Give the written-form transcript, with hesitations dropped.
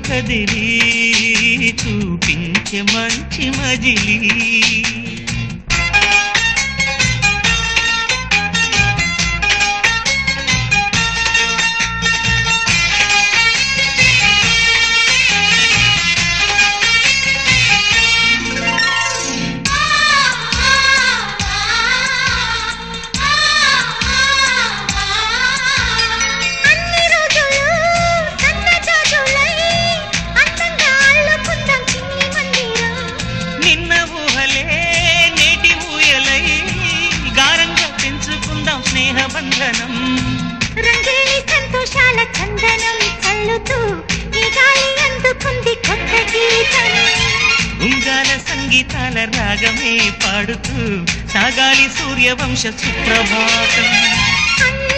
కదిలి చూపించే మంచి మజిలీ స్నేహబంధనం రంగేలి సంతోషాల చందనం చల్లుతూ ఈ గాలి అందుకుంది కొత్త గీతం ఉంగాల సంగీతాల రాగమే పాడుతూ సాగాలి సూర్యవంశ సుప్రభాతం